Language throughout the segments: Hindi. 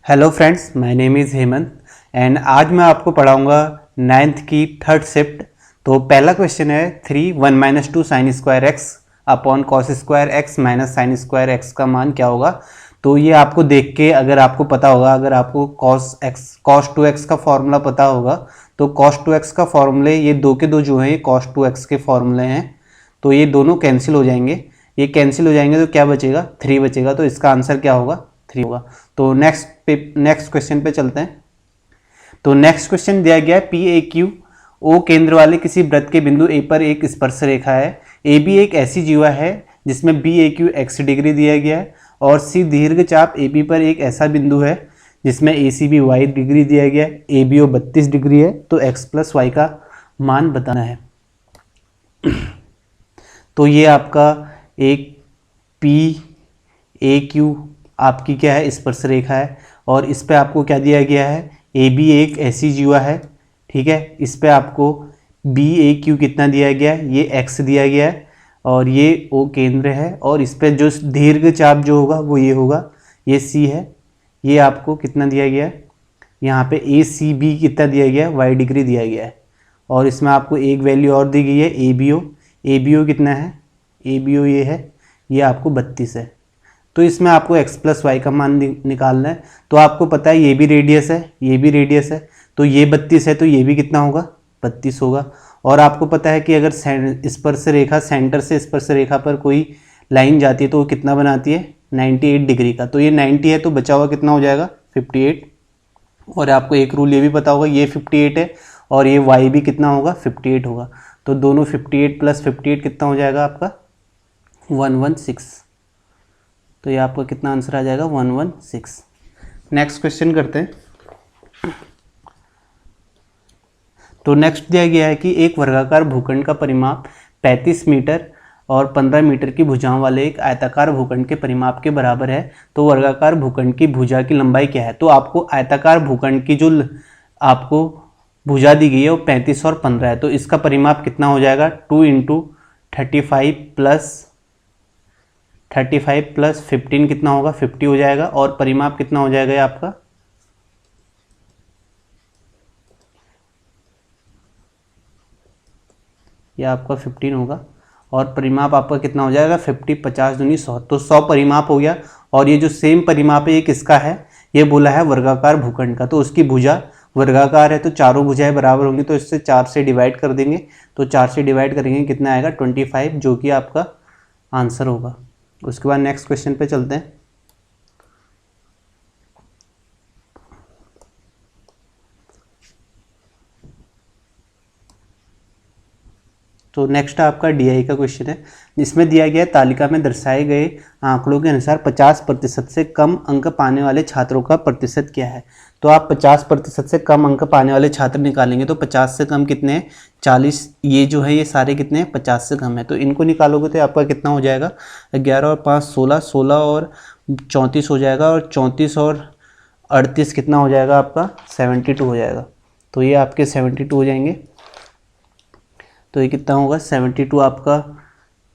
Hello friends, my name is Hemant and आज मैं आपको पढ़ाऊंगा 9th की थर्ड शिफ्ट। तो पहला क्वेश्चन है 3 1 - 2 sin square x upon cos square x minus sine square x का मान क्या होगा। तो ये आपको देख के अगर आपको पता होगा, अगर आपको cos 2x का फॉर्मूला पता होगा तो cos 2x का फॉर्मूले ये दो के दो जो हैं ये cos 2x के फॉर्मूले हैं, तो ये दोनों कैंसिल हो जाएंगे। ये कैंसिल हो जाएंगे तो क्या बचेगा, 3 बचेगा। तो इसका आंसर क्या होगा, 3 होगा। तो नेक्स्ट क्वेश्चन पे चलते हैं। तो नेक्स्ट क्वेश्चन दिया गया है पी ए क्यू ओ केंद्र वाले किसी वृत्त के बिंदु ए पर एक स्पर्श रेखा है। ए बी एक ऐसी जीवा है जिसमें बी ए क्यू x डिग्री दिया गया है और सी दीर्घ चाप ए बी पर एक ऐसा बिंदु है जिसमें ए सी बी y डिग्री दिया गया है। ए बी ओ 32 डिग्री है, तो x प्लस वाई का मान बताना है। तो ये आपका एक पी ए क्यू आपकी क्या है, स्पर्श रेखा है और इस पे आपको क्या दिया गया है, ए बी एक ऐसी जीवा है, ठीक है। इस पे आपको बी ए क्यू कितना दिया गया है, ये एक्स दिया गया है और ये ओ केंद्र है और इस पे जो दीर्घ चाप जो होगा वो ये होगा, ये सी है। ये आपको कितना दिया गया है, यहाँ पे ए सी बी कितना दिया गया है, वाई डिग्री दिया गया है और इसमें आपको एक वैल्यू और दी गई है A B O. A B O कितना है, ए बी ओ ये है, ये आपको 32 है। तो इसमें आपको x प्लस वाई का मान निकालना है। तो आपको पता है ये भी रेडियस है, ये भी रेडियस है, तो ये 32 है तो ये भी कितना होगा, 32 होगा। और आपको पता है कि अगर स्पर्श रेखा सेंटर से स्पर्श रेखा पर कोई लाइन जाती है तो वो कितना बनाती है, 98 डिग्री का। तो ये 90 है तो बचा हुआ कितना हो जाएगा, 58। और आपको एक रूल ये भी पता होगा, ये 58 है और ये y भी कितना होगा, 58 होगा। तो दोनों 58 प्लस 58 कितना हो जाएगा आपका, 116। तो ये आपका कितना आंसर आ जाएगा, 116। नेक्स्ट क्वेश्चन करते हैं। तो नेक्स्ट दिया गया है कि एक वर्गाकार भूखंड का परिमाप 35 मीटर और 15 मीटर की भुजाओं वाले एक आयताकार भूखंड के परिमाप के बराबर है। तो वर्गाकार भूखंड की भुजा की लंबाई क्या है। तो आपको आयताकार भूखंड की जो आपको भुजा दी गई है वो 35 और 15 है, तो इसका परिमाप कितना हो जाएगा, 2 × 35 प्लस 15 कितना होगा, 50 हो जाएगा। और परिमाप कितना हो जाएगा ये आपका, ये आपका 15 होगा और परिमाप आपका कितना हो जाएगा, 50 50 दूनी 100, तो 100 परिमाप हो गया। और ये जो सेम परिमाप है ये किसका है, ये बोला है वर्गाकार भूखंड का। तो उसकी भुजा वर्गाकार है तो चारों भुजाएं बराबर होंगी, तो इससे 4 से डिवाइड कर देंगे। तो 4 से डिवाइड करेंगे कितना आएगा, 25, जो कि आपका आंसर होगा। उसके बाद नेक्स्ट क्वेश्चन पे चलते हैं। तो नेक्स्ट आपका डीआई का क्वेश्चन है, जिसमें दिया गया तालिका में दर्शाए गए आंकड़ों के अनुसार 50% से कम अंक पाने वाले छात्रों का प्रतिशत क्या है। तो आप 50% से कम अंक पाने वाले छात्र निकालेंगे तो 50 से कम कितने हैं, 40। ये जो है ये सारे कितने हैं, 50 से कम है। तो इनको निकालोगे तो आपका कितना हो जाएगा, 11 और 5 16, 16 और 34 हो जाएगा और 34 और 38 कितना हो जाएगा आपका, 72 हो जाएगा। तो ये आपके 72 हो जाएंगे। तो ये कितना होगा, 72 आपका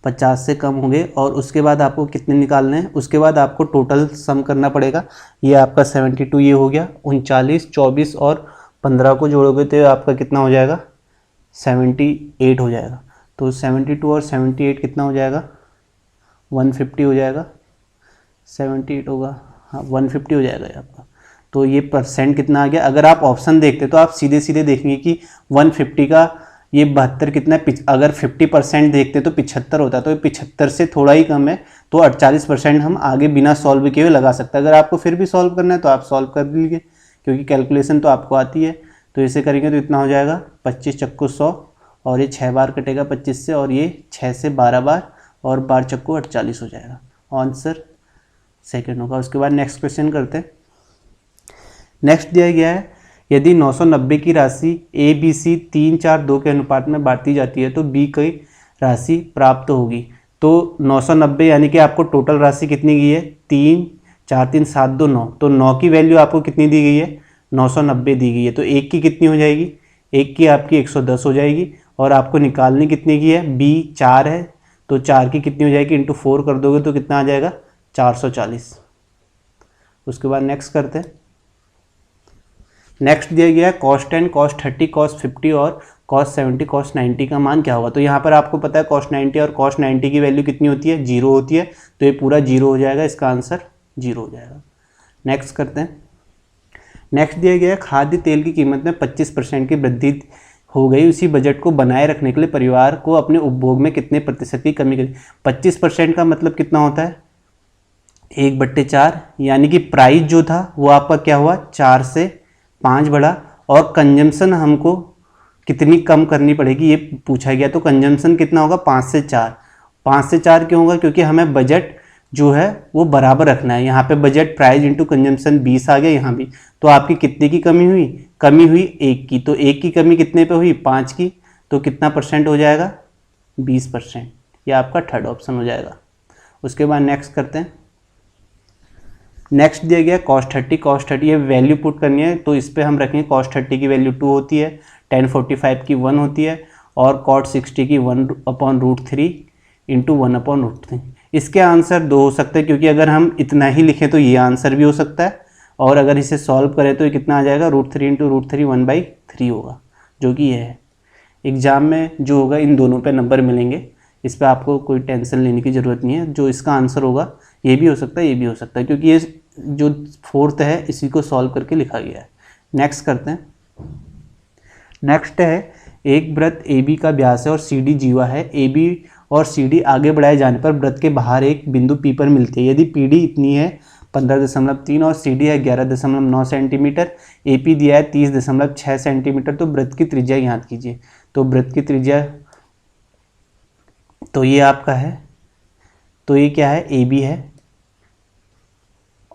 50 से कम होंगे। और उसके बाद आपको कितने निकालने हैं, उसके बाद आपको टोटल सम करना पड़ेगा। ये आपका 72 ये हो गया, 39 24 और 15 को जोड़ोगे तो आपका कितना हो जाएगा, 78 हो जाएगा। तो 72 और 78 कितना हो जाएगा, 150 हो जाएगा। 78 होगा, हाँ 150 हो जाएगा ये आपका। तो ये परसेंट कितना आ गया। अगर आप ऑप्शन देखते तो आप सीधे सीधे देखेंगे कि 150 का ये 72 कितना है। अगर 50% देखते तो 75 होता, तो 75 से थोड़ा ही कम है, तो 48% हम आगे बिना सॉल्व किए हुए लगा सकते हैं। अगर आपको फिर भी सॉल्व करना है तो आप सॉल्व कर लीजिए, क्योंकि कैलकुलेशन तो आपको आती है। तो इसे करेंगे तो इतना हो जाएगा, 25 चक्कू 100 और ये 6 बार कटेगा 25 से, और ये 6 से 12 बार और 12 चक्कू 48 हो जाएगा। आंसर सेकेंड होगा। उसके बाद नेक्स्ट क्वेश्चन करते हैं। नेक्स्ट दिया गया है, यदि 990 की राशि ए बी सी 3 4 2 के अनुपात में बांटी जाती है तो बी की राशि प्राप्त होगी। तो 990 यानी कि आपको टोटल राशि कितनी गई है, 3 4 3 7 2 9। तो 9 की वैल्यू आपको कितनी दी गई है, 990 दी गई है। तो एक की कितनी हो जाएगी, एक की आपकी 110 हो जाएगी। और आपको निकालनी कितने की है, बी 4 है तो 4 की कितनी हो जाएगी, इंटू 4 कर दोगे तो कितना आ जाएगा, 440। उसके बाद नेक्स्ट करते हैं। नेक्स्ट दिया गया है कॉस 10, कॉस 30, कॉस 50 और कॉस 70, कॉस 90 का मान क्या होगा। तो यहाँ पर आपको पता है कॉस 90 और कॉस 90 की वैल्यू कितनी होती है, 0 होती है, तो ये पूरा 0 हो जाएगा, इसका आंसर 0 हो जाएगा। नेक्स्ट करते हैं। नेक्स्ट दिया गया है खाद्य तेल की कीमत में 25% की वृद्धि हो गई, उसी बजट को बनाए रखने के लिए परिवार को अपने उपभोग में कितने प्रतिशत की कमी करी। 25% का मतलब कितना होता है, 1/4, यानी कि प्राइस जो था वो आपका क्या हुआ, 4 से 5 बढ़ा, और कंजम्पशन हमको कितनी कम करनी पड़ेगी ये पूछा गया। तो कंजम्पशन कितना होगा, 5 से 4। 5 से 4 क्यों होगा, क्योंकि हमें बजट जो है वो बराबर रखना है। यहाँ पे बजट प्राइस इंटू कंजम्पशन 20 आ गया यहाँ भी, तो आपकी कितने की कमी हुई, कमी हुई 1 की। तो 1 की कमी कितने पे हुई, 5 की, तो कितना परसेंट हो जाएगा, 20%। ये आपका थर्ड ऑप्शन हो जाएगा। उसके बाद नेक्स्ट करते हैं। नेक्स्ट दिया गया कॉस 30, ये वैल्यू पुट करनी है, तो इस पर हम रखेंगे कॉस 30 की वैल्यू 2 होती है, tan 45 की 1 होती है, और cot 60 की 1/√3 इंटू 1/√3। इसके आंसर 2 हो सकते हैं, क्योंकि अगर हम इतना ही लिखें तो ये आंसर भी हो सकता है, और अगर इसे सॉल्व करें तो ये कितना आ जाएगा, √3 इंटू √3 1/3 होगा, जो कि ये है। एग्जाम में जो होगा इन दोनों पे नंबर मिलेंगे, इस पर आपको कोई टेंशन लेने की ज़रूरत नहीं है। जो इसका आंसर होगा ये भी हो सकता है, ये भी हो सकता है, क्योंकि ये जो 4th है इसी को सॉल्व करके लिखा गया है। नेक्स्ट करते हैं। नेक्स्ट है एक वृत्त AB का व्यास है और CD जीवा है। AB और CD आगे बढ़ाए जाने पर वृत्त के बाहर एक बिंदु P पर मिलती है। यदि PD इतनी है 15.3 और CD है 11.9 सेंटीमीटर, AP दिया है 30.6 सेंटीमीटर, तो वृत्त की त्रिज्या ज्ञात कीजिए। तो वृत्त की त्रिज्या तो ये आपका है, तो ये क्या है, AB है,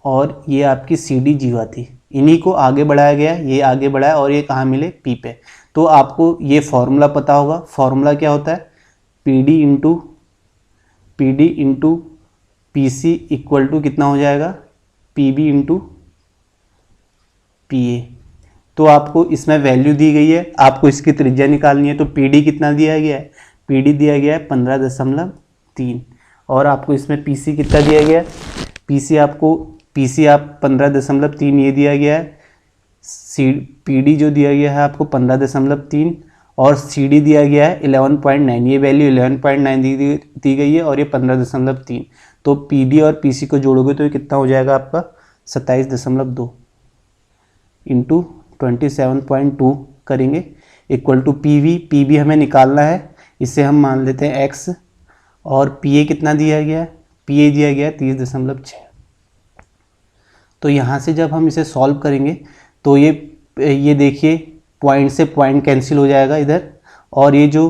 और ये आपकी CD जीवा थी। इन्हीं को आगे बढ़ाया गया, ये आगे बढ़ाया, और ये कहाँ मिले, P पे। तो आपको ये फॉर्मूला पता होगा। फॉर्मूला क्या होता है, PD into PC equal to कितना हो जाएगा, PB इंटू PA। तो आपको इसमें वैल्यू दी गई है, आपको इसकी त्रिज्या निकालनी है। तो PD कितना दिया गया है, PD दिया गया है 15.3, और आपको इसमें PC कितना दिया गया है, PC आप 15.3 ये दिया गया है। PD जो दिया गया है आपको 15.3, और CD दिया गया है 11.9, ये वैल्यू 11.9 दी गई है, और ये 15.3। तो PD और PC को जोड़ोगे तो ये कितना हो जाएगा आपका, 27.2 इंटू 27.2 करेंगे, इक्वल टू PB हमें निकालना है, इसे हम मान लेते हैं x, और PA कितना दिया गया है, PA दिया गया है 30.6। तो यहाँ से जब हम इसे सॉल्व करेंगे तो ये देखिए पॉइंट से पॉइंट कैंसिल हो जाएगा इधर, और ये जो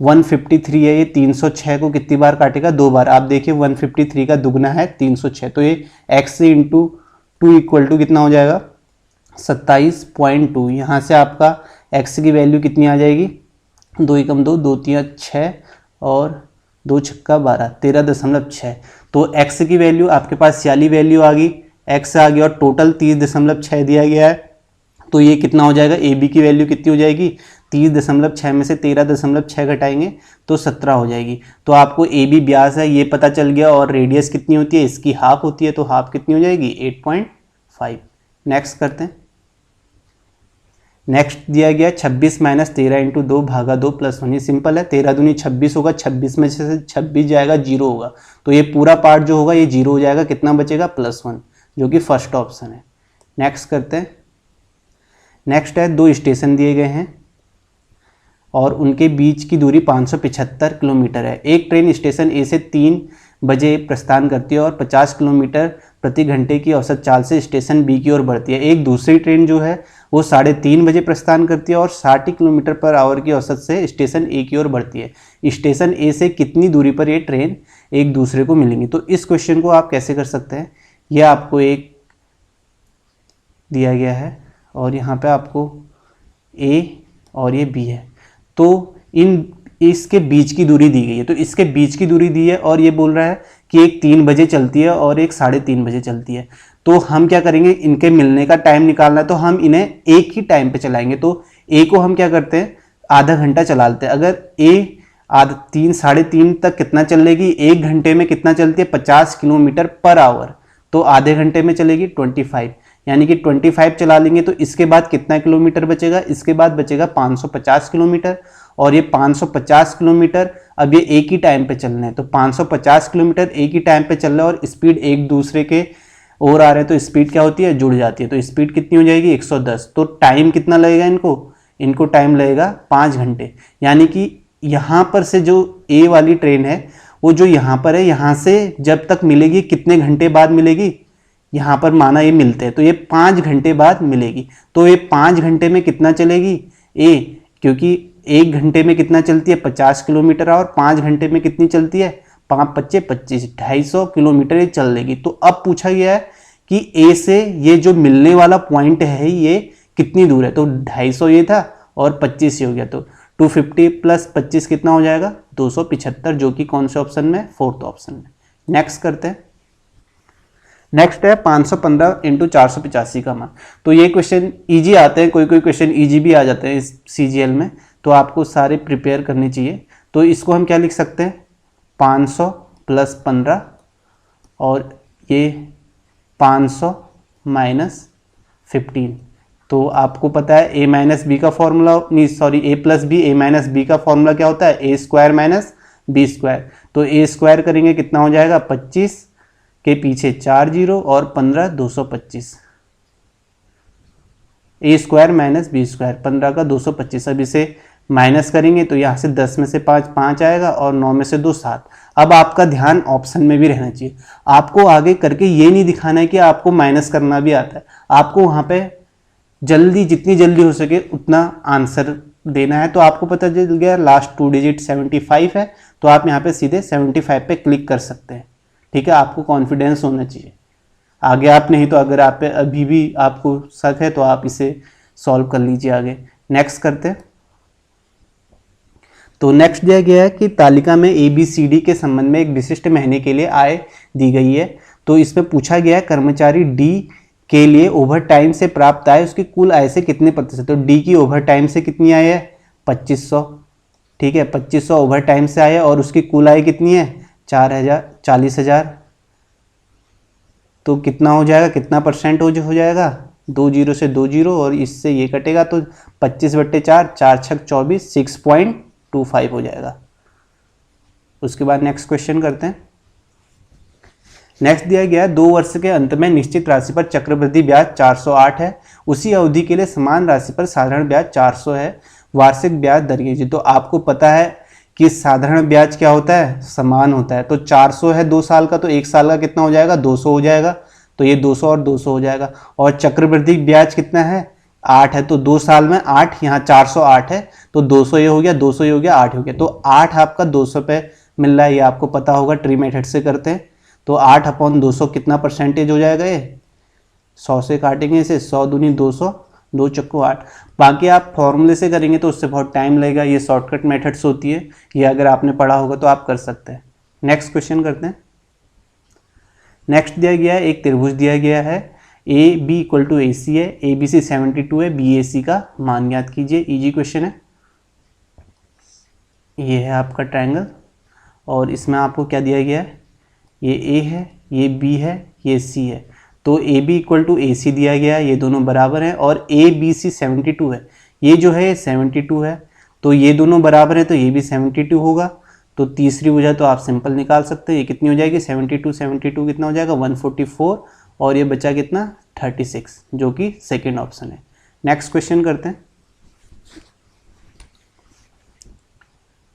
153 है ये 306 को कितनी बार काटेगा, 2 बार। आप देखिए 153 का दुगना है 306, तो ये x इंटू 2 इक्वल टू कितना हो जाएगा, 27.2। यहाँ से आपका x की वैल्यू कितनी आ जाएगी, 2 एकम 2, 2 3 6, और 2 छक्का 12, 13.6। तो x की वैल्यू आपके पास सियाली वैल्यू आ गई, x आ गया, और टोटल 30.6 दिया गया है। तो ये कितना हो जाएगा, AB की वैल्यू कितनी हो जाएगी, 30.6 में से 13.6 घटाएंगे तो 17 हो जाएगी। तो आपको AB व्यास है ये पता चल गया, और रेडियस कितनी होती है, इसकी हाफ होती है, तो हाफ कितनी हो जाएगी, 8.5। नेक्स्ट करते हैं। नेक्स्ट दिया गया 26 - 13 इंटू 2 भागा 2 प्लस 1। ये सिंपल है, 13 दूनी 26 होगा, 26 में से 26 जाएगा 0 होगा, तो ये पूरा पार्ट जो होगा ये 0 हो जाएगा, कितना बचेगा, +1, जो कि फर्स्ट ऑप्शन है। नेक्स्ट करते हैं। नेक्स्ट है 2 स्टेशन दिए गए हैं और उनके बीच की दूरी 575 किलोमीटर है। एक ट्रेन स्टेशन ए से 3 बजे प्रस्थान करती है और 50 किलोमीटर प्रति घंटे की औसत चाल से स्टेशन बी की ओर बढ़ती है। एक दूसरी ट्रेन जो है वो 3:30 बजे प्रस्थान करती है और 60 किलोमीटर पर आवर की औसत से स्टेशन ए की ओर बढ़ती है। स्टेशन ए से कितनी दूरी पर ये ट्रेन एक दूसरे को मिलेंगी? तो इस क्वेश्चन को आप कैसे कर सकते हैं, यह आपको एक दिया गया है और यहाँ पे आपको ए और ये बी है, तो इसके बीच की दूरी दी गई है। तो इसके बीच की दूरी दी है और ये बोल रहा है कि एक 3 बजे चलती है और एक 3:30 बजे चलती है। तो हम क्या करेंगे, इनके मिलने का टाइम निकालना है, तो हम इन्हें एक ही टाइम पे चलाएंगे। तो ए को हम क्या करते हैं, आधा घंटा चला लेते हैं। अगर ए 3-3:30 तक कितना चलेगी, 1 घंटे में कितना चलती है, 50 किलोमीटर पर आवर, तो आधे घंटे में चलेगी 25, यानी कि 25 चला लेंगे तो इसके बाद कितना किलोमीटर बचेगा, इसके बाद बचेगा 550 किलोमीटर। और ये 550 किलोमीटर अब ये एक ही टाइम पे चलना है, तो 550 किलोमीटर एक ही टाइम पे चल रहा है और स्पीड एक दूसरे के और आ रहे हैं, तो स्पीड क्या होती है, जुड़ जाती है। तो स्पीड कितनी हो जाएगी, 110। तो टाइम कितना लगेगा इनको टाइम लगेगा 5 घंटे। यानी कि यहाँ पर से जो ए वाली ट्रेन है वो जो यहाँ पर है, यहाँ से जब तक मिलेगी कितने घंटे बाद मिलेगी, यहाँ पर माना ये मिलते हैं तो ये 5 घंटे बाद मिलेगी। तो ये 5 घंटे में कितना चलेगी ए, क्योंकि 1 घंटे में कितना चलती है 50 किलोमीटर और 5 घंटे में कितनी चलती है 5 25 25 250 किलोमीटर ये चल लेगी। तो अब पूछा गया है कि ए से ये जो मिलने वाला पॉइंट है ये कितनी दूर है, तो 250 ये था और 25 ये हो गया, तो 250 प्लस 25 कितना हो जाएगा 275, जो कि कौन से ऑप्शन में, फोर्थ ऑप्शन में। नेक्स्ट करते हैं। नेक्स्ट है 515 इंटू 485 का मान। तो ये क्वेश्चन इजी आते हैं, कोई कोई क्वेश्चन इजी भी आ जाते हैं इस सीजीएल में, तो आपको सारे प्रिपेयर करने चाहिए। तो इसको हम क्या लिख सकते हैं 500 प्लस 15 और ये 500 माइनस 15। तो आपको पता है ए माइनस बी का फॉर्मूला, नहीं सॉरी ए प्लस बी, ए माइनस बी का फॉर्मूला क्या होता है, ए स्क्वायर माइनस बी स्क्वायर। तो ए स्क्वायर करेंगे कितना हो जाएगा 25 के पीछे 4 जीरो और 15 225, ए स्क्वायर माइनस बी स्क्वायर 15 का 225। अब इसे माइनस करेंगे तो यहाँ से 10 में से 5 5 आएगा और 9 में से 2 7। अब आपका ध्यान ऑप्शन में भी रहना चाहिए, आपको आगे करके ये नहीं दिखाना है कि आपको माइनस करना भी आता है, आपको वहाँ पे जल्दी जितनी जल्दी हो सके उतना आंसर देना है। तो आपको पता चल गया लास्ट 2 डिजिट 75 है, तो आप यहाँ पे सीधे 75 पे क्लिक कर सकते हैं। ठीक है, आपको कॉन्फिडेंस होना चाहिए, आगे आप नहीं तो अगर आप अभी भी आपको शक है तो आप इसे सॉल्व कर लीजिए आगे। नेक्स्ट करते हैं। तो नेक्स्ट दिया गया है कि तालिका में ABCD के संबंध में एक विशिष्ट महीने के लिए आय दी गई है। तो इसमें पूछा गया है कर्मचारी डी के लिए ओवर टाइम से प्राप्त आय उसकी कुल आय से कितने प्रतिशत। तो डी की ओवर टाइम से कितनी आय है 2500। ठीक है, 2500 ओवर टाइम से आया और उसकी कुल आय कितनी है 40,000। तो कितना हो जाएगा, कितना परसेंट हो जाएगा 2 जीरो से 2 जीरो और इससे ये कटेगा तो 25/4 4 छक 24 6.25 हो जाएगा। उसके बाद नेक्स्ट क्वेश्चन करते हैं। नेक्स्ट दिया गया है 2 वर्ष के अंत में निश्चित राशि पर चक्रवृद्धि ब्याज 408 है, उसी अवधि के लिए समान राशि पर साधारण ब्याज 400 है, वार्षिक ब्याज दर कीजिए। तो आपको पता है कि साधारण ब्याज क्या होता है, समान होता है। तो 400 है 2 साल का, तो 1 साल का कितना हो जाएगा 200 हो जाएगा, तो ये 200 और 200 हो जाएगा। और चक्रवृद्धि ब्याज कितना है 8 है, तो 2 साल में 8, यहाँ 408 है तो 200 ये हो गया, 200 ये हो गया, 8 हो गया। तो 8 आपका 200 पे मिल रहा है, ये आपको पता होगा, ट्री मेथड से करते हैं। तो 8/200 कितना परसेंटेज हो जाएगा, ये 100 से काटेंगे इसे, 100 दूनी 200, 2 चक्को 8। बाकी आप फॉर्मूले से करेंगे तो उससे बहुत टाइम लगेगा, ये शॉर्टकट मेथड्स होती है, ये अगर आपने पढ़ा होगा तो आप कर सकते हैं। नेक्स्ट क्वेश्चन करते हैं। नेक्स्ट दिया गया है एक त्रिभुज दिया गया है AB = AC है, ABC 72 है, BAC का मान ज्ञात कीजिए। इजी क्वेश्चन है, ये है आपका ट्रायंगल और इसमें आपको क्या दिया गया है, ये A है, ये B है, ये C है। तो AB = AC दिया गया है, ये दोनों बराबर हैं और ABC 72 है, ये जो है 72 है, तो ये दोनों बराबर है तो ये भी 72 होगा। तो तीसरी वजह तो आप सिंपल निकाल सकते हैं, ये कितनी हो जाएगी 72 कितना हो जाएगा 144 और ये बचा कितना 36, जो कि सेकेंड ऑप्शन है। नेक्स्ट क्वेश्चन करते हैं।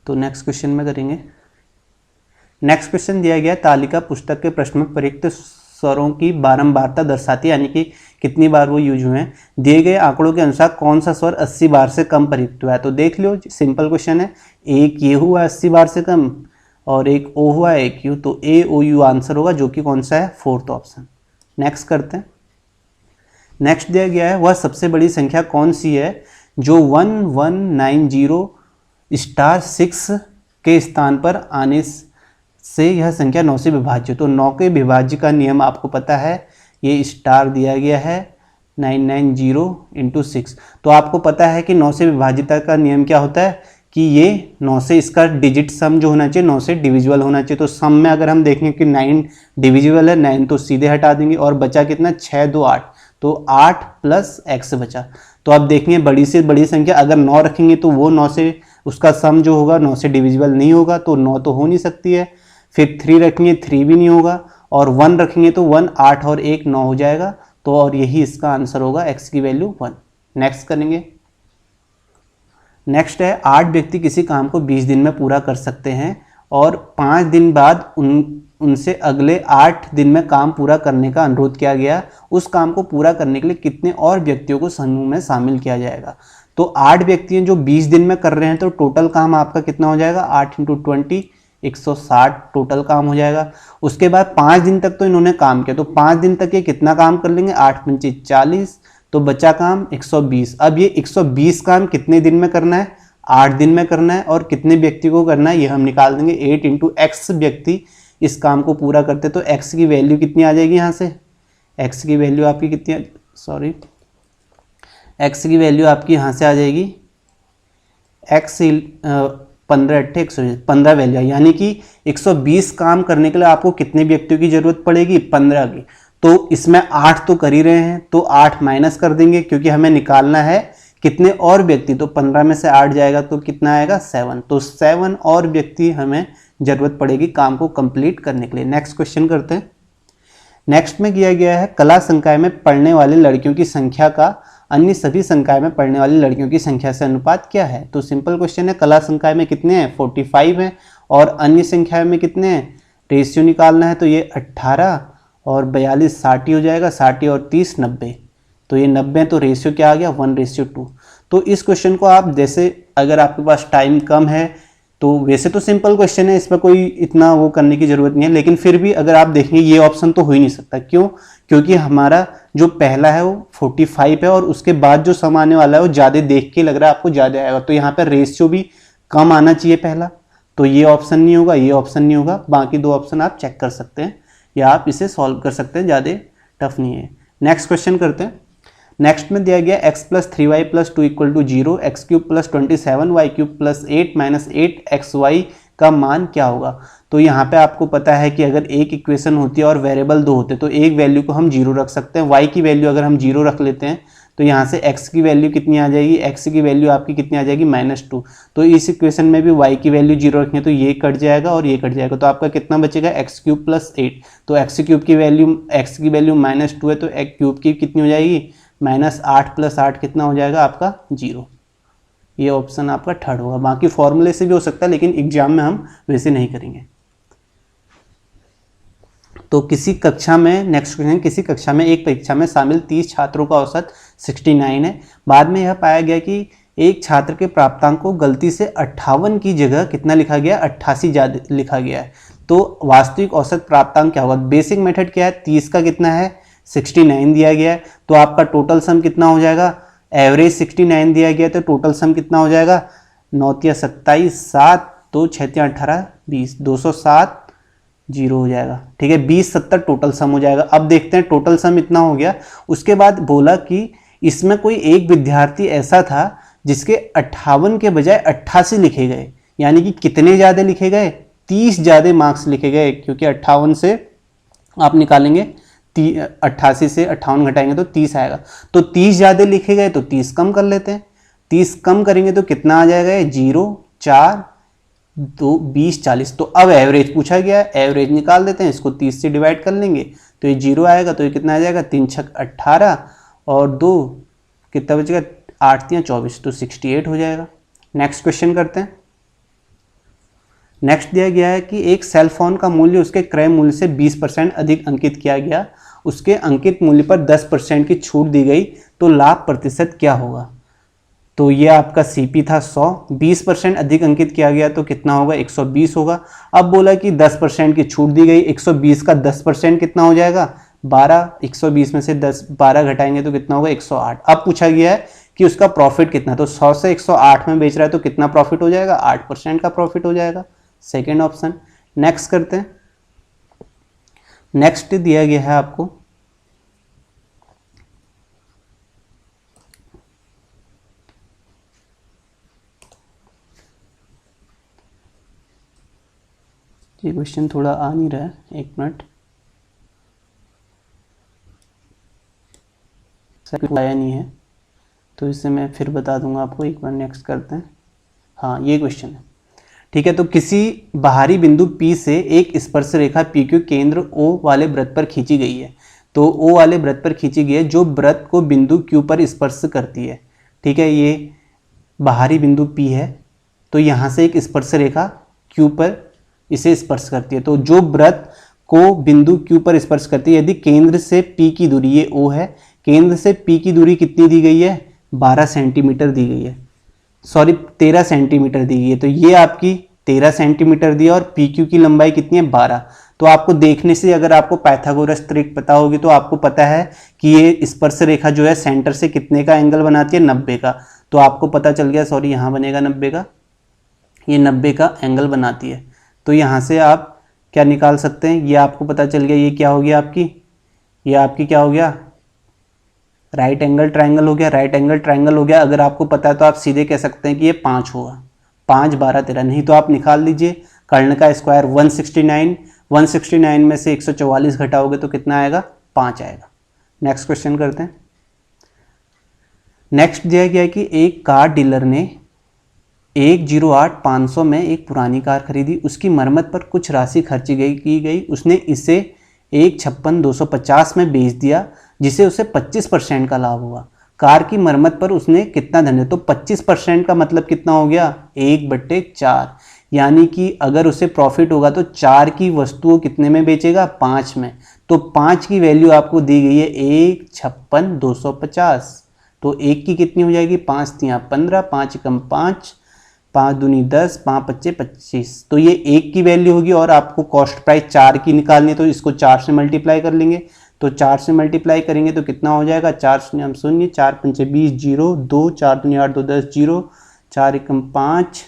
तो नेक्स्ट क्वेश्चन में करेंगे। नेक्स्ट क्वेश्चन दिया गया तालिका पुस्तक के प्रश्न में प्रयुक्त स्वरों की बारंबारता दर्शाती है, यानी कि कितनी बार वो यूज हुए हैं। दिए गए आंकड़ों के अनुसार कौन सा स्वर 80 बार से कम प्रयुक्त हुआ है। तो देख लो, सिंपल क्वेश्चन है, एक ये हुआ 80 बार से कम और एक ओ हुआ एक यू, तो AOU आंसर होगा, जो कि कौन सा है फोर्थ ऑप्शन। नेक्स्ट करते हैं। नेक्स्ट दिया गया है वह सबसे बड़ी संख्या कौन सी है जो 1190*6 के स्थान पर आने से यह संख्या 9 से विभाज्य। तो 9 के विभाज्य का नियम आपको पता है, ये स्टार दिया गया है 990 × 6। तो आपको पता है कि 9 से विभाज्यता का नियम क्या होता है कि ये 9 से इसका डिजिट सम जो होना चाहिए 9 से डिविजिबल होना चाहिए। तो सम में अगर हम देखें कि 9 डिविजिबल है, 9 तो सीधे हटा देंगे और बचा कितना 6 2 8, तो 8 प्लस x बचा। तो आप देखेंगे बड़ी से बड़ी संख्या अगर 9 रखेंगे तो वो 9 से उसका सम जो होगा 9 से डिविजिबल नहीं होगा, तो 9 तो हो नहीं सकती है। फिर 3 रखेंगे 3 भी नहीं होगा, और 1 रखेंगे तो 1, 8 और 1 9 हो जाएगा। तो और यही इसका आंसर होगा, x की वैल्यू 1। नेक्स्ट करेंगे। नेक्स्ट है 8 व्यक्ति किसी काम को 20 दिन में पूरा कर सकते हैं और 5 दिन बाद उनसे अगले 8 दिन में काम पूरा करने का अनुरोध किया गया। उस काम को पूरा करने के लिए कितने और व्यक्तियों को समूह में शामिल किया जाएगा? तो 8 व्यक्ति हैं जो 20 दिन में कर रहे हैं, तो टोटल काम आपका कितना हो जाएगा? 8 × 20 160 टोटल काम हो जाएगा। उसके बाद 5 दिन तक तो इन्होंने काम किया, तो 5 दिन तक ये कितना काम कर लेंगे? 8 × 5 40, तो बचा काम 120। अब ये 120 काम कितने दिन में करना है? 8 दिन में करना है। और कितने व्यक्ति को करना है ये हम निकाल देंगे। 8 × x व्यक्ति इस काम को पूरा करते, तो x की वैल्यू कितनी आ जाएगी यहाँ से? x की वैल्यू आपकी कितनी, सॉरी, x की वैल्यू आपकी यहाँ से आ जाएगी x 15 × 8 120, 15 वैल्यू, यानी कि 120 काम करने के लिए आपको कितने व्यक्तियों की जरूरत पड़ेगी? 15 की। तो इसमें 8 तो कर ही रहे हैं, तो 8 माइनस कर देंगे क्योंकि हमें निकालना है कितने और व्यक्ति। तो 15 में से 8 जाएगा तो कितना आएगा? 7। तो 7 और व्यक्ति हमें जरूरत पड़ेगी काम को कंप्लीट करने के लिए। नेक्स्ट क्वेश्चन करते हैं। नेक्स्ट में किया गया है कला संकाय में पढ़ने वाली लड़कियों की संख्या का अन्य सभी संकाय में पढ़ने वाली लड़कियों की संख्या से अनुपात क्या है? तो सिंपल क्वेश्चन है, कला संकाय में कितने हैं? 45 हैं, और अन्य संख्या में कितने हैं? रेशियो निकालना है, तो ये 18 और 42 60 हो जाएगा, 60 और 30 90, तो ये 90, तो रेशियो क्या आ गया? 1:2। तो इस क्वेश्चन को आप जैसे, अगर आपके पास टाइम कम है तो वैसे तो सिंपल क्वेश्चन है, इसमें कोई इतना वो करने की जरूरत नहीं है, लेकिन फिर भी अगर आप देखेंगे ये ऑप्शन तो हो ही नहीं सकता। क्यों? क्योंकि हमारा जो पहला है वो 45 है और उसके बाद जो सम आने वाला है वो ज्यादा देख के लग रहा है आपको ज्यादा आएगा, तो यहाँ पर रेशियो भी कम आना चाहिए पहला, तो ये ऑप्शन नहीं होगा, ये ऑप्शन नहीं होगा। बाकी 2 ऑप्शन आप चेक कर सकते हैं या आप इसे सॉल्व कर सकते हैं, ज़्यादा टफ नहीं है। नेक्स्ट क्वेश्चन करते हैं। नेक्स्ट में दिया गया x + 3y + 2 = 0, x³ + 27y³ + 8 - 8xy का मान क्या होगा? तो यहाँ पे आपको पता है कि अगर एक इक्वेशन होती है और वेरिएबल 2 होते हैं तो एक वैल्यू को हम 0 रख सकते हैं। y की वैल्यू अगर हम 0 रख लेते हैं तो यहाँ से x की वैल्यू कितनी आ जाएगी? x की वैल्यू आपकी कितनी आ जाएगी? -2। तो इस इक्वेशन में भी y की वैल्यू 0 रखें तो ये कट जाएगा और ये कट जाएगा, तो आपका कितना बचेगा? x³ + 8। तो x³ की वैल्यू, x की वैल्यू -2 है, तो x³ की कितनी हो जाएगी? -8 + 8 कितना हो जाएगा आपका? 0। ये ऑप्शन आपका थर्ड होगा। बाकी फॉर्मूले से भी हो सकता है लेकिन एग्जाम में हम वैसे नहीं करेंगे। तो किसी कक्षा में, नेक्स्ट क्वेश्चन, किसी कक्षा में एक परीक्षा में शामिल 30 छात्रों का औसत 69 है। बाद में यह पाया गया कि एक छात्र के प्राप्तांक को गलती से 58 की जगह कितना लिखा गया? 88 ज्यादा लिखा गया है। तो वास्तविक औसत प्राप्तांक क्या होगा? बेसिक मेथड क्या है? 30 का कितना है? 69 दिया गया है, तो आपका टोटल सम कितना हो जाएगा? एवरेज 69 दिया गया, तो टोटल सम कितना हो जाएगा? 9 × 27 7, 2 × 6 = 18 20, 207 0 हो जाएगा। ठीक है, 20 70 टोटल सम हो जाएगा। अब देखते हैं टोटल सम इतना हो गया। उसके बाद बोला कि इसमें कोई एक विद्यार्थी ऐसा था जिसके 58 के बजाय 88 लिखे गए, यानी कि कितने ज्यादा लिखे गए? 30 ज्यादा मार्क्स लिखे गए, क्योंकि 58 से आप निकालेंगे 88 से 58 घटाएंगे तो 30 आएगा। तो 30 ज्यादा लिखे गए तो 30 कम कर लेते हैं। 30 कम करेंगे तो कितना आ जाएगा? 0 4 2 20 40। तो अब एवरेज पूछा गया है, एवरेज निकाल देते हैं, इसको 30 से डिवाइड कर लेंगे तो ये 0 आएगा। तो ये कितना आ जाएगा? 3 × 6 = 18 और 2 कितना बचेगा? 8 × 3 = 24, तो 68 हो जाएगा। नेक्स्ट क्वेश्चन करते हैं। नेक्स्ट दिया गया है कि एक सेल फोन का मूल्य उसके क्रय मूल्य से 20% अधिक अंकित किया गया, उसके अंकित मूल्य पर 10% की छूट दी गई, तो लाभ प्रतिशत क्या होगा? तो ये आपका सीपी था 100, 20% अधिक अंकित किया गया तो कितना होगा? 120 होगा। अब बोला कि 10% की छूट दी गई, 120 का 10% कितना हो जाएगा? 12, 120 में से 12 घटाएंगे तो कितना होगा? 108। अब पूछा गया है कि उसका प्रॉफिट कितना, तो 100 से 108 में बेच रहा है तो कितना प्रॉफिट हो जाएगा? 8% का प्रॉफिट हो जाएगा, सेकेंड ऑप्शन। नेक्स्ट करते हैं। नेक्स्ट दिया गया है आपको ये क्वेश्चन थोड़ा आ नहीं रहा है, 1 मिनट। आया नहीं है तो इसे मैं फिर बता दूंगा आपको, एक बार नेक्स्ट करते हैं। हाँ ये क्वेश्चन है, ठीक है। तो किसी बाहरी बिंदु P से एक स्पर्श रेखा PQ केंद्र O वाले वृत्त पर खींची गई है। तो O वाले वृत्त पर खींची गई है जो वृत्त को बिंदु Q पर स्पर्श करती है, ठीक है। ये बाहरी बिंदु P है, तो यहाँ से एक स्पर्श रेखा Q पर इसे स्पर्श करती है। तो जो वृत्त को बिंदु Q पर स्पर्श करती है, यदि केंद्र से P की दूरी, ये O है, केंद्र से P की दूरी कितनी दी गई है, 12 सेंटीमीटर दी गई है, सॉरी 13 सेंटीमीटर दी गई है। तो ये आपकी 13 सेंटीमीटर दी है और PQ की लंबाई कितनी है, 12। तो आपको देखने से, अगर आपको पाइथागोरस ट्रिक पता होगी तो आपको पता है कि ये स्पर्श रेखा जो है सेंटर से कितने का एंगल बनाती है, 90 का। तो आपको पता चल गया, सॉरी यहाँ बनेगा 90 का, ये 90 का एंगल बनाती है। तो यहाँ से आप क्या निकाल सकते हैं, ये आपको पता चल गया, ये क्या हो गया आपकी, ये आपकी क्या हो गया, राइट एंगल ट्रायंगल हो गया, राइट एंगल ट्रायंगल हो गया। अगर आपको पता है तो आप सीधे कह सकते हैं कि ये 5 होगा, 5 12 13, नहीं तो आप निकाल लीजिए कर्ण का स्क्वायर 169, 169 में से 144 घटाओगे तो कितना आएगा, 5 आएगा। नेक्स्ट क्वेश्चन करते हैं। नेक्स्ट दिया गया है कि एक कार डीलर ने 108,500 में एक पुरानी कार खरीदी, उसकी मरम्मत पर कुछ राशि खर्ची की गई, उसने इसे 156,250 में बेच दिया जिसे उसे 25% का लाभ हुआ। कार की मरम्मत पर उसने कितना धन है, तो 25% का मतलब कितना हो गया, 1/4, यानी कि अगर उसे प्रॉफिट होगा तो 4 की वस्तुओं कितने में बेचेगा, 5 में। तो 5 की वैल्यू आपको दी गई है 156,250, तो 1 की कितनी हो जाएगी, 5 3 15, 5 कम 5, 5 दूनी 10, 5 पच्चे 25। तो ये 1 की वैल्यू होगी और आपको कॉस्ट प्राइस 4 की निकालनी है, तो इसको 4 से मल्टीप्लाई कर लेंगे। तो 4 से मल्टीप्लाई करेंगे तो कितना हो जाएगा, 4 शून्य 0, 4 पंचे 20, 0 2, 4 दूनी 8 2 10, 0 4 एकम 5,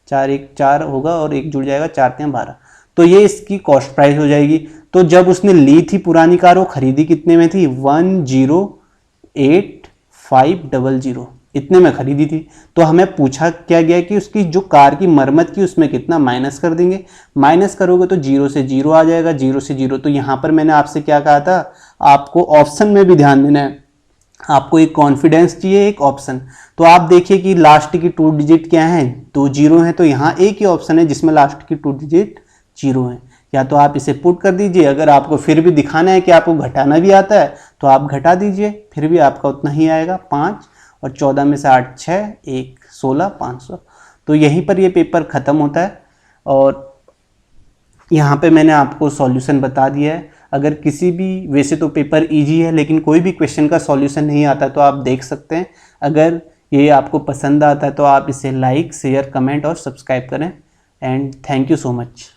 4 1 4 होगा और 1 जुड़ जाएगा, 4 3 12। तो ये इसकी कॉस्ट प्राइस हो जाएगी। तो जब उसने ली थी पुरानी कार, वो खरीदी कितने में थी, 108,500, इतने में खरीदी थी। तो हमें पूछा क्या गया कि उसकी जो कार की मरम्मत की उसमें कितना माइनस कर देंगे, माइनस करोगे तो 0 से 0 आ जाएगा, 0 से 0। तो यहाँ पर मैंने आपसे क्या कहा था, आपको ऑप्शन में भी ध्यान देना है, आपको एक कॉन्फिडेंस चाहिए, एक ऑप्शन। तो आप देखिए कि लास्ट की 2 डिजिट क्या है, 2 0 है, तो यहाँ एक ही ऑप्शन है जिसमें लास्ट की 2 डिजिट 0 है। या तो आप इसे पुट कर दीजिए, अगर आपको फिर भी दिखाना है कि आपको घटाना भी आता है तो आप घटा दीजिए, फिर भी आपका उतना ही आएगा, 5 और 14 में से 8 6 1 16 500। तो यहीं पर ये पेपर ख़त्म होता है और यहाँ पे मैंने आपको सॉल्यूशन बता दिया है। अगर किसी भी, वैसे तो पेपर इजी है लेकिन कोई भी क्वेश्चन का सॉल्यूशन नहीं आता तो आप देख सकते हैं। अगर ये आपको पसंद आता है तो आप इसे लाइक शेयर कमेंट और सब्सक्राइब करें। And thank you so much.